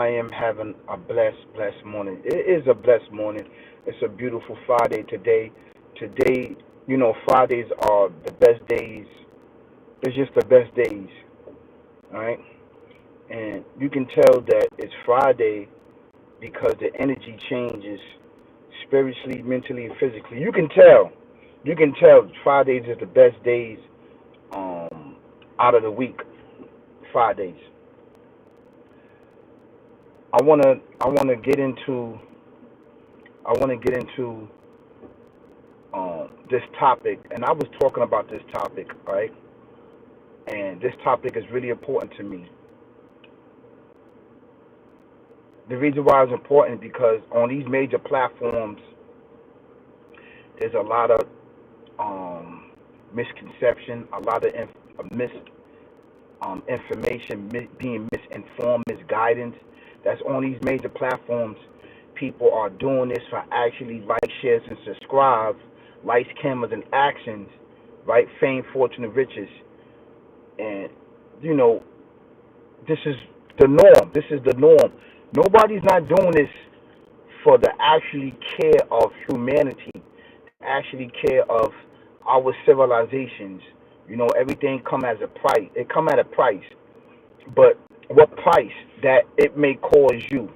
I am having a blessed morning. It is a blessed morning. It's a beautiful Friday today. Today, Fridays are the best days. It's just the best days, all right? And you can tell that it's Friday because the energy changes spiritually, mentally, and physically. You can tell. You can tell Fridays is the best days out of the week. Fridays. I wanna get into this topic, and I was talking about this topic, right? And this topic is really important to me. The reason why it's important is because on these major platforms, there's a lot of misconception, a lot of information being misinformed, misguidance. That's on these major platforms. People are doing this for actually like, shares, and subscribe, likes, cameras, and actions, right? Fame, fortune, and riches. And, you know, this is the norm. This is the norm. Nobody's not doing this for the actually care of humanity, actually care of our civilizations. Everything come as a price. It come at a price. But what price that it may cause you,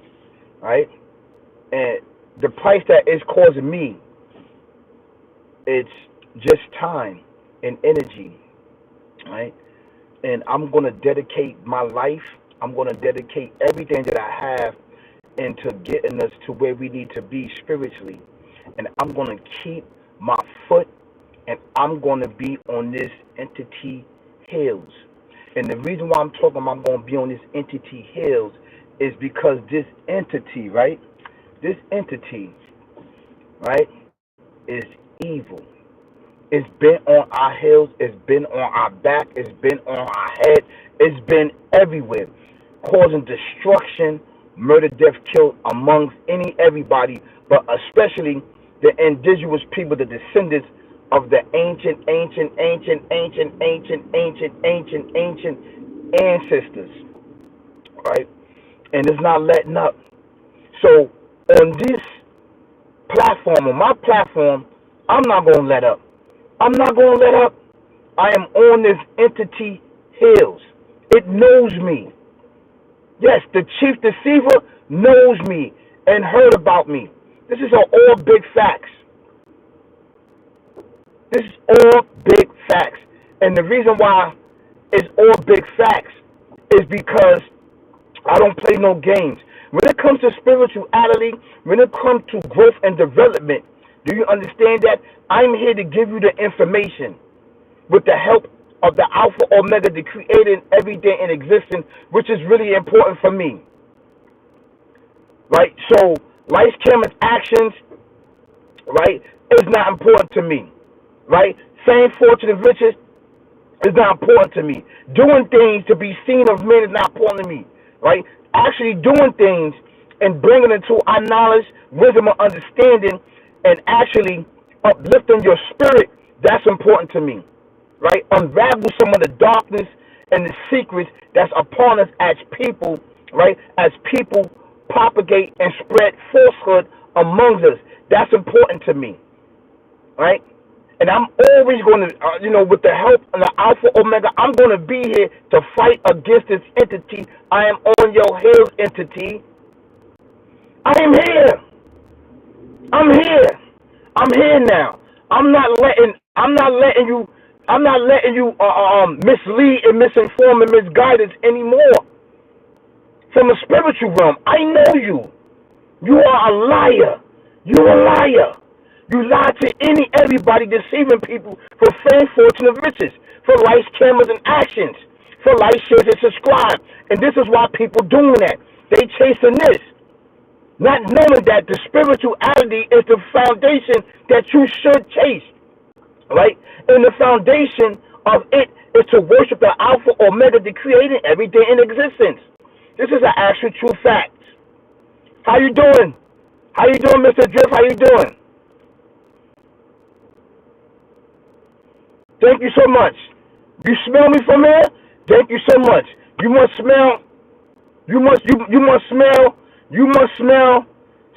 right? And the price that it's causing me, it's just time and energy, right? And I'm going to dedicate my life, I'm going to dedicate everything that I have into getting us to where we need to be spiritually. And I'm going to keep my foot, and I'm going to be on this entity hills. And the reason why I'm talking about I'm going to be on this entity hills is because this entity, right? This entity, right, is evil. It's been on our hills. It's been on our back. It's been on our head. It's been everywhere, causing destruction, murder, death, kill amongst everybody, but especially the indigenous people, the descendants of the ancient ancestors, right? And it's not letting up. So on this platform, on my platform, I'm not going to let up. I'm not going to let up. I am on this entity hills. It knows me. Yes, the chief deceiver knows me and heard about me. This is all big facts. This is all big facts. And the reason why it's all big facts is because I don't play no games. When it comes to spirituality, when it comes to growth and development, do you understand that? I'm here to give you the information with the help of the Alpha Omega, the creator and everything in existence, which is really important for me. Right? So, life, cameras, actions, right, is not important to me. Right? Fame, fortune, and riches is not important to me. Doing things to be seen of men is not important to me. Right? Actually doing things and bringing it to our knowledge, wisdom, and understanding, and actually uplifting your spirit, that's important to me. Right? Unravel some of the darkness and the secrets that's upon us as people, right? As people propagate and spread falsehood amongst us. That's important to me. Right? And I'm always going to, with the help of the Alpha Omega, I'm going to be here to fight against this entity. I am on your hills, entity. I am here. I'm here. I'm here now. I'm not letting you mislead and misinform and misguide us anymore. From the spiritual realm, I know you. You are a liar. You're a liar. You lie to everybody, deceiving people for fame, fortune, and riches, for likes, cameras, and actions, for like, shares, and subscribe. And this is why people doing that. They chasing this, not knowing that the spirituality is the foundation that you should chase, right? And the foundation of it is to worship the Alpha Omega, the creator, everything in existence. This is an actual true fact. How you doing? How you doing, Mr. Drift? How you doing? Thank you so much. You smell me from here? Thank you so much. You must smell You must smell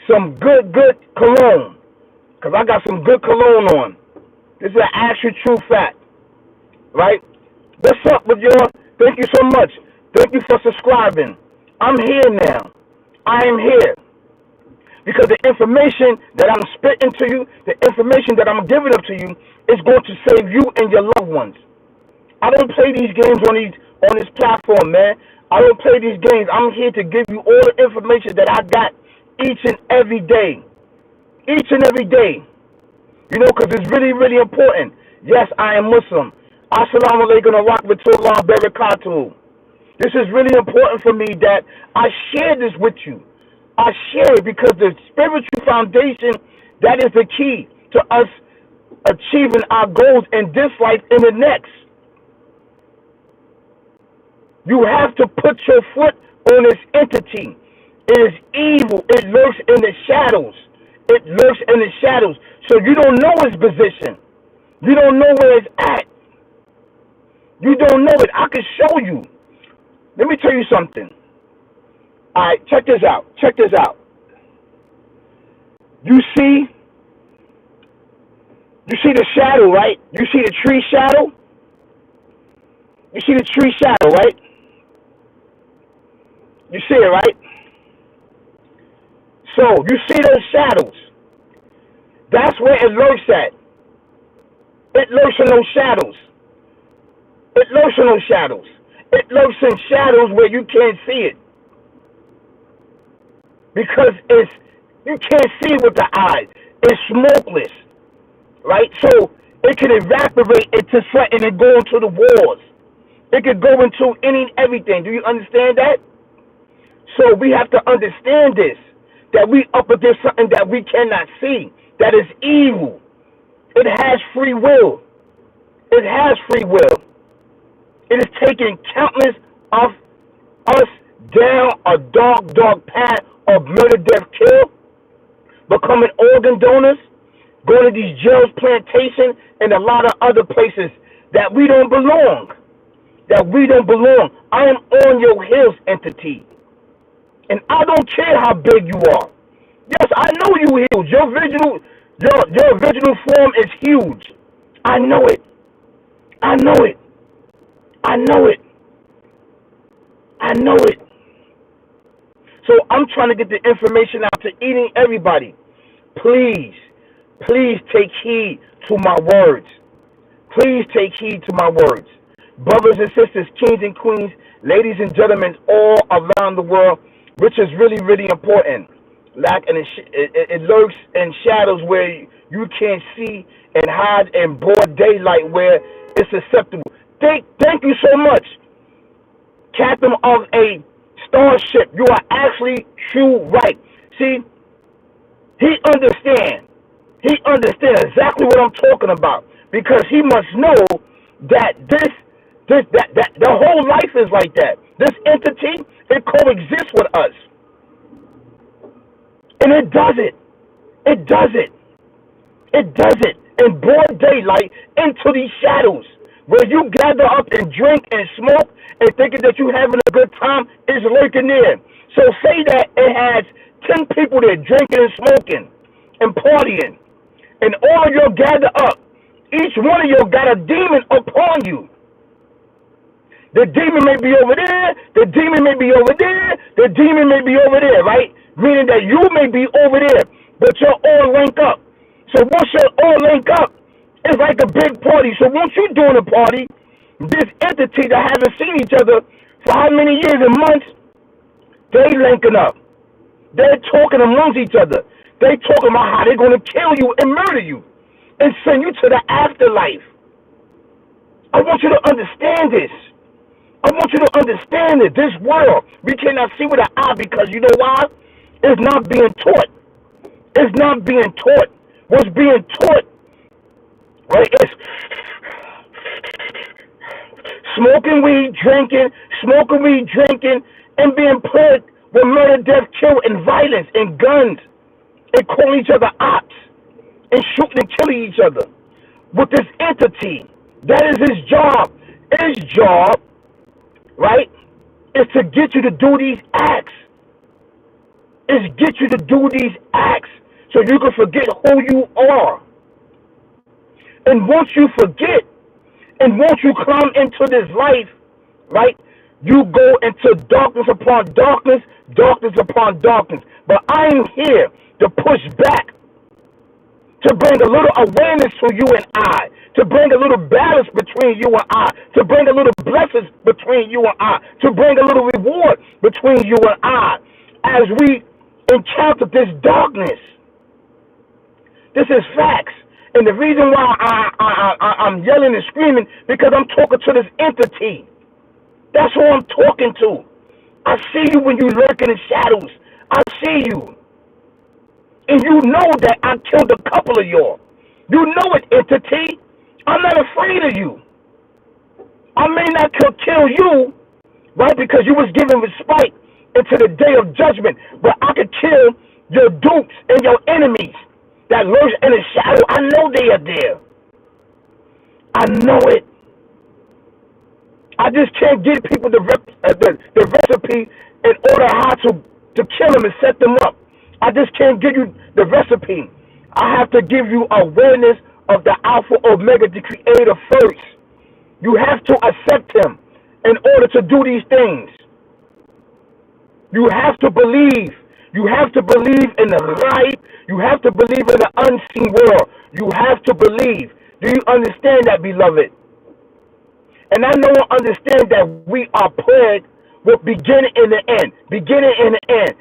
some good cologne. Cause I got some good cologne on. This is an actual true fact. Right? What's up with y'all? Thank you so much. Thank you for subscribing. I'm here now. I am here. Because the information that I'm spitting to you, the information that I'm giving up to you, is going to save you and your loved ones. I don't play these games on this platform, man. I don't play these games. I'm here to give you all the information that I got each and every day. Each and every day. You know, because it's really, really important. Yes, I am Muslim. Assalamu alaikum wa rahmatullahi wa barakatuh. This is really important for me that I share this with you. I share it because the spiritual foundation, that is the key to us achieving our goals in this life and the next. You have to put your foot on this entity. It is evil. It lurks in the shadows. It lurks in the shadows. So you don't know its position. You don't know where it's at. You don't know it. I can show you. Let me tell you something. All right, check this out. Check this out. You see the shadow, right? You see the tree shadow? You see the tree shadow, right? You see it, right? So, you see those shadows. That's where it lurks at. It lurks in those shadows. It lurks in those shadows. It lurks in shadows where you can't see it. Because you can't see it with the eyes. It's smokeless. Right? So it can evaporate into sweat and go into the walls. It could go into everything. Do you understand that? So we have to understand this. That we up against something that we cannot see. That is evil. It has free will. It has free will. It is taking countless of us down a dark path of murder, death, kill, becoming organ donors, going to these jails, plantations, and a lot of other places that we don't belong. That we don't belong. I am on your heels, entity. And I don't care how big you are. Yes, I know you huge. Your original form is huge. I know it. I know it. I know it. I know it. So I'm trying to get the information out to eating everybody. Please take heed to my words. Please take heed to my words. Brothers and sisters, kings and queens, ladies and gentlemen, all around the world, which is really, really important. It lurks in shadows where you can't see and hide in broad daylight where it's acceptable. Thank you so much, Captain of a starship. You are actually true right. See, he understands exactly what I'm talking about because he must know that that the whole life is like that. This entity, it coexists with us. And it does it. It does it. It does it in broad daylight into these shadows where you gather up and drink and smoke and thinking that you're having a good time is lurking there. So say that it has 10 people there drinking and smoking and partying. And all of you gather up. Each one of you got a demon upon you. The demon may be over there. The demon may be over there. The demon may be over there, right? Meaning that you may be over there, but you're all linked up. So once you're all linked up, it's like a big party. So once you're doing a party, this entity that haven't seen each other for how many years and months, they linking up. They're talking amongst each other. They talking about how they're going to kill you and murder you and send you to the afterlife. I want you to understand this. I want you to understand that this world, we cannot see with our eye because you know why? It's not being taught. It's not being taught. What's being taught, right, is smoking weed, drinking, and being put with murder, death, kill, and violence, and guns, and calling each other ops, and shooting and killing each other with this entity. That is his job. His job, right, is to get you to do these acts. It's get you to do these acts so you can forget who you are. And once you forget, and once you come into this life, right, you go into darkness upon darkness, darkness upon darkness. But I am here to push back, to bring a little awareness to you and I, to bring a little balance between you and I, to bring a little blessings between you and I, to bring a little reward between you and I, as we encounter this darkness. This is facts. And the reason why I'm yelling and screaming, because I'm talking to this entity. That's who I'm talking to. I see you when you lurk in the shadows. I see you. And you know that I killed a couple of y'all. You know it, entity. I'm not afraid of you. I may not kill you, right, because you was given respite into the day of judgment, but I could kill your dupes and your enemies that lurk in the shadow. I know they are there. I know it. I just can't give people the recipe in order how to kill them and set them up. I just can't give you the recipe. I have to give you awareness of the Alpha Omega, the Creator first. You have to accept Him in order to do these things. You have to believe. You have to believe in the light. You have to believe in the unseen world. You have to believe. Do you understand that, beloved? And I know and understand that we are plagued with beginning and the end. Beginning and the end.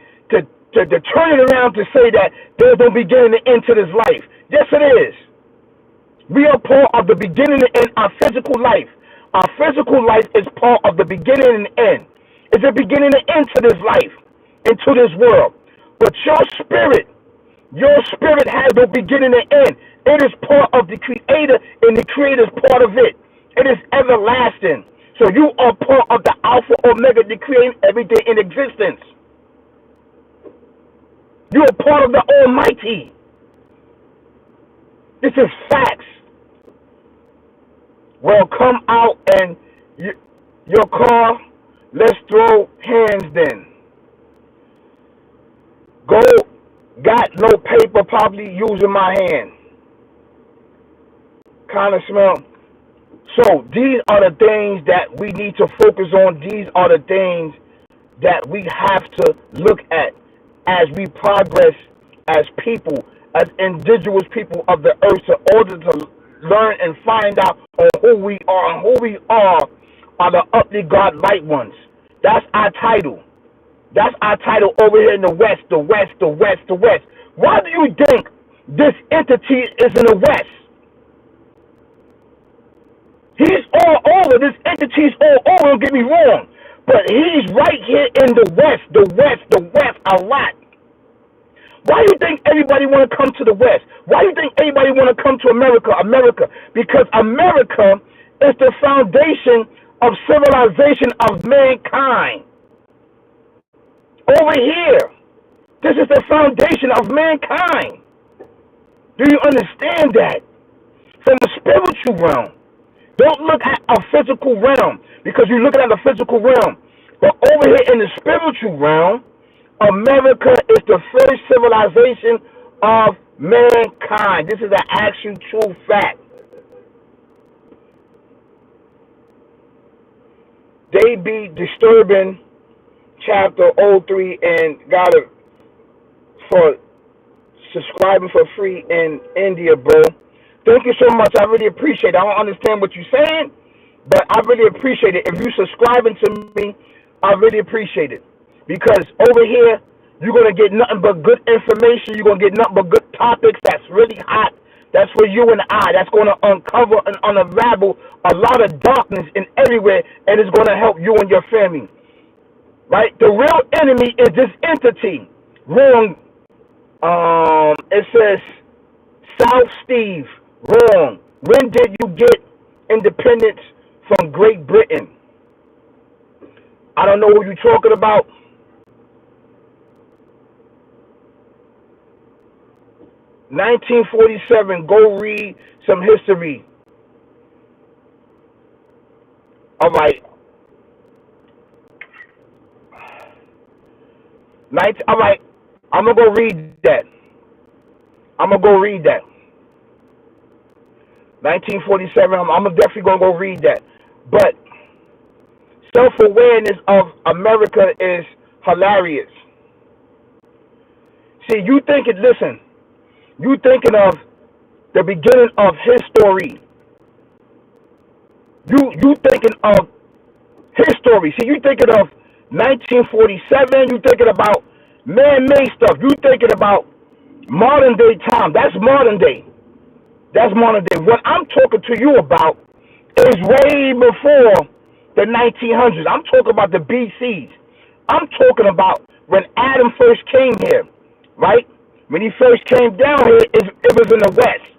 To turn it around to say that there's no beginning and end to this life. Yes, it is. We are part of the beginning and end, our physical life. Our physical life is part of the beginning and end. It's a beginning and end to this life, into this world. But your spirit has no beginning and end. It is part of the Creator, and the Creator is part of it. It is everlasting. So you are part of the Alpha Omega, the creating everything in existence. You are part of the Almighty. This is facts. Well, come out and your car, let's throw hands then. Go, got no paper, probably using my hand. Kind of smell. So these are the things that we need to focus on. These are the things that we have to look at as we progress as people, as indigenous people of the earth, in order to learn and find out on who we are. And who we are the uply God light ones. That's our title. That's our title over here in the West, the West, the West, the West. Why do you think this entity is in the West? He's all over. This entity's all over, don't get me wrong. But he's right here in the West, the West, the West a lot. Why do you think everybody want to come to the West? Why do you think everybody want to come to America? America. Because America is the foundation of civilization of mankind. Over here, this is the foundation of mankind. Do you understand that? From a spiritual realm. Don't look at a physical realm, because you're looking at the physical realm. But over here in the spiritual realm, America is the first civilization of mankind. This is an actual true fact. They be disturbing chapter 03 and got it for subscribing for free in India, bro. Thank you so much. I really appreciate it. I don't understand what you're saying, but I really appreciate it. If you're subscribing to me, I really appreciate it. Because over here, you're going to get nothing but good information. You're going to get nothing but good topics that's really hot. That's for you and I. That's going to uncover and unravel a lot of darkness in everywhere, and it's going to help you and your family. Right? The real enemy is this entity. Wrong. It says South Steve. Wrong. When did you get independence from Great Britain? I don't know what you're talking about. (1947). Go read some history. All right. All right, I'm gonna go read that. I'm gonna go read that. 1947. I'm definitely gonna go read that. But self-awareness of America is hilarious. See, you thinking? Listen, you thinking of the beginning of history. You thinking of history. See, you thinking of 1947. You thinking about man-made stuff. You thinking about modern day time. That's modern day. That's modern day. What I'm talking to you about is way before the 1900s. I'm talking about the BCs. I'm talking about when Adam first came here, right? When he first came down here, it was in the West.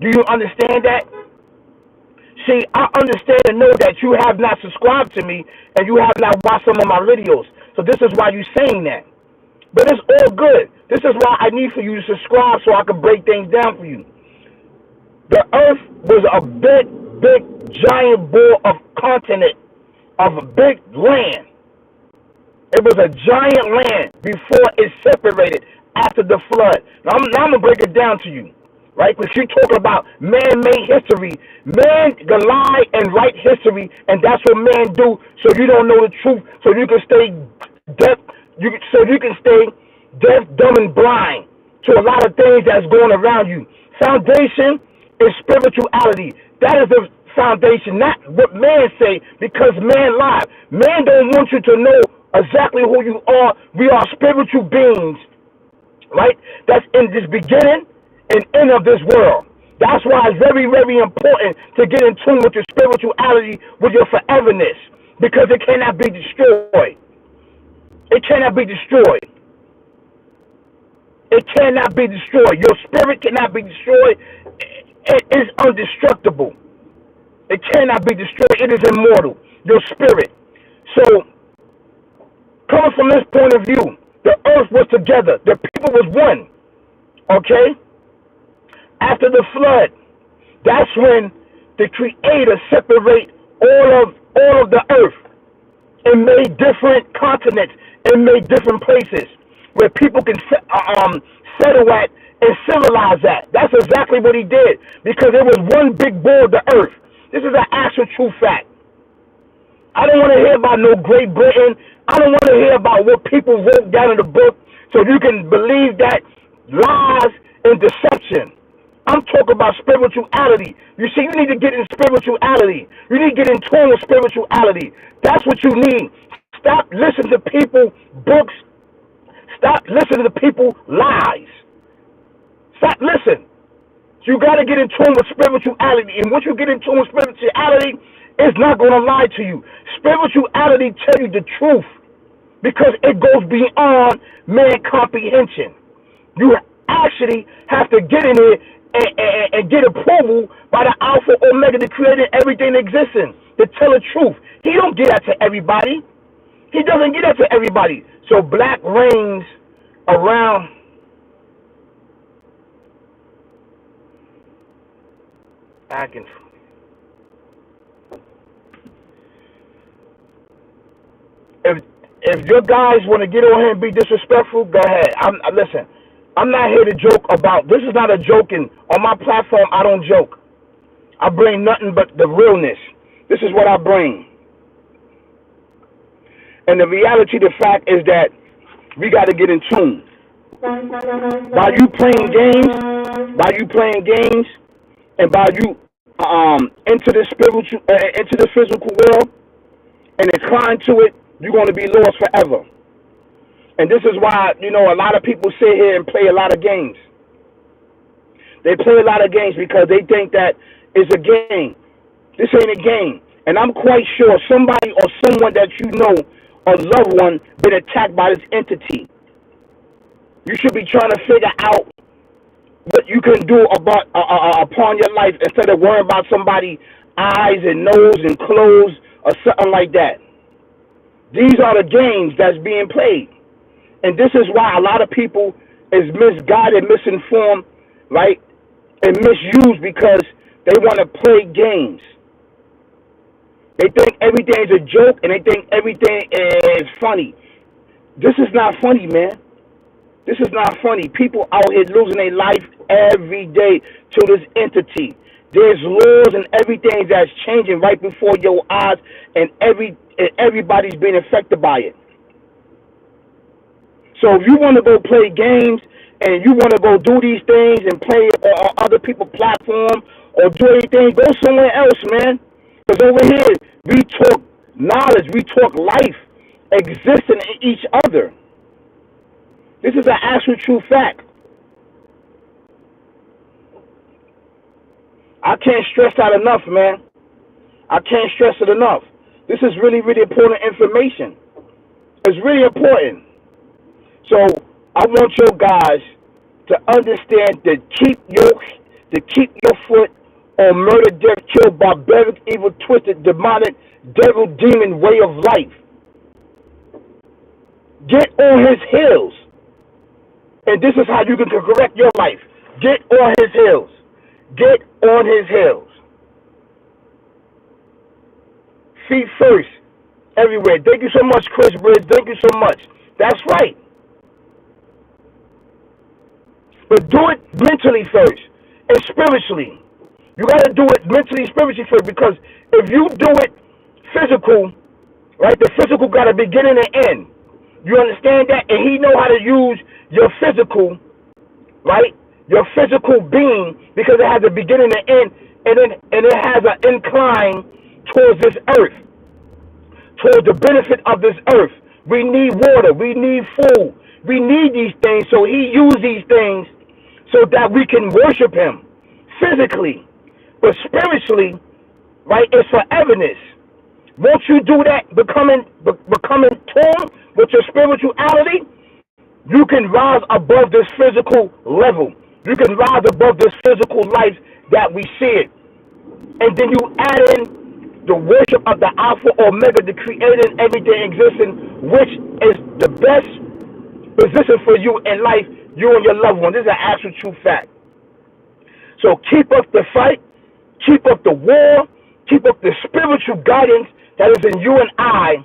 Do you understand that? See, I understand and know that you have not subscribed to me and you have not watched some of my videos. So this is why you're saying that. But it's all good. This is why I need for you to subscribe so I can break things down for you. The earth was a big, giant ball of continent, of a big land. It was a giant land before it separated after the flood. Now I'm going to break it down to you, right? Because you're talking about man-made history. Man can lie and write history, and that's what man do, so you don't know the truth, so you can stay deaf, so you can stay deaf, dumb, and blind to a lot of things that's going around you. Foundation is spirituality. That is the foundation, not what man say, because man lied. Man don't want you to know exactly who you are. We are spiritual beings, right? That's in this beginning and end of this world. That's why it's very, very important to get in tune with your spirituality, with your foreverness, because it cannot be destroyed. It cannot be destroyed. It cannot be destroyed. Your spirit cannot be destroyed. It is indestructible. It cannot be destroyed. It is immortal. Your spirit. So, coming from this point of view, the earth was together. The people was one. Okay? After the flood, that's when the Creator separate all of the earth and made different continents and made different places where people can settle at and civilize at. That's exactly what he did, because it was one big ball of the earth. This is an actual true fact. I don't want to hear about no Great Britain. I don't want to hear about what people wrote down in the book so you can believe that lies and deception. I'm talking about spirituality. You see, you need to get in spirituality. You need to get in tune with spirituality. That's what you need. Stop listening to people, books. Stop listening to people, lies. Stop listening. You got to get in tune with spirituality. And once you get in tune with spirituality, it's not going to lie to you. Spirituality tells you the truth because it goes beyond man comprehension. You actually have to get in here and get approval by the Alpha Omega, the creator everything existing, to tell the truth. He don't get that to everybody. He doesn't get that to everybody. So black reigns around. If your guys want to get on here and be disrespectful, go ahead. Listen. I'm not here to joke about. This is not a joking. On my platform, I don't joke. I bring nothing but the realness. This is what I bring. And the reality, the fact is that we got to get in tune. By you playing games, and by you into the spiritual, into the physical world, and incline to it, you're going to be lost forever. And this is why, a lot of people sit here and play a lot of games. They play a lot of games because they think that it's a game. This ain't a game. And I'm quite sure somebody or someone that you know, a loved one, been attacked by this entity. You should be trying to figure out what you can do about upon your life instead of worrying about somebody's eyes and nose and clothes or something like that. These are the games that's being played. And this is why a lot of people is misguided, misinformed, right, and misused because they want to play games. They think everything is a joke and they think everything is funny. This is not funny, man. This is not funny. People out here losing their life every day to this entity. There's laws and everything that's changing right before your eyes, and everybody's being affected by it. So if you want to go play games and you want to go do these things and play on other people's platform or do anything, go somewhere else, man. Because over here, we talk knowledge, we talk life existing in each other. This is an actual true fact. I can't stress that enough, man. I can't stress it enough. This is really, really important information. It's really important. So I want you guys to understand to keep your foot on murder, death, kill, barbaric, evil, twisted, demonic, devil, demon way of life. Get on his heels. And this is how you can correct your life. Get on his heels. Get on his heels. Feet first. Everywhere. Thank you so much, Chris Bridge. Thank you so much. That's right. But do it mentally first and spiritually. You got to do it mentally, spiritually first, because if you do it physical, right, the physical got a beginning and end. You understand that? And he know how to use your physical, right, your physical being, because it has a beginning and end, and it has an incline towards this earth, towards the benefit of this earth. We need water. We need food. We need these things. So he used these things so that we can worship him physically. But spiritually, right, it's for evidence. Once you do that, becoming torn with your spirituality, you can rise above this physical level. You can rise above this physical life that we see it. And then you add in the worship of the Alpha, Omega, the Creator, and everything existing, which is the best position for you in life, you and your loved one. This is an actual true fact. So keep up the fight, keep up the war, keep up the spiritual guidance that is in you and I,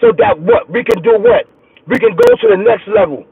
so that what we can do, what we can go to the next level.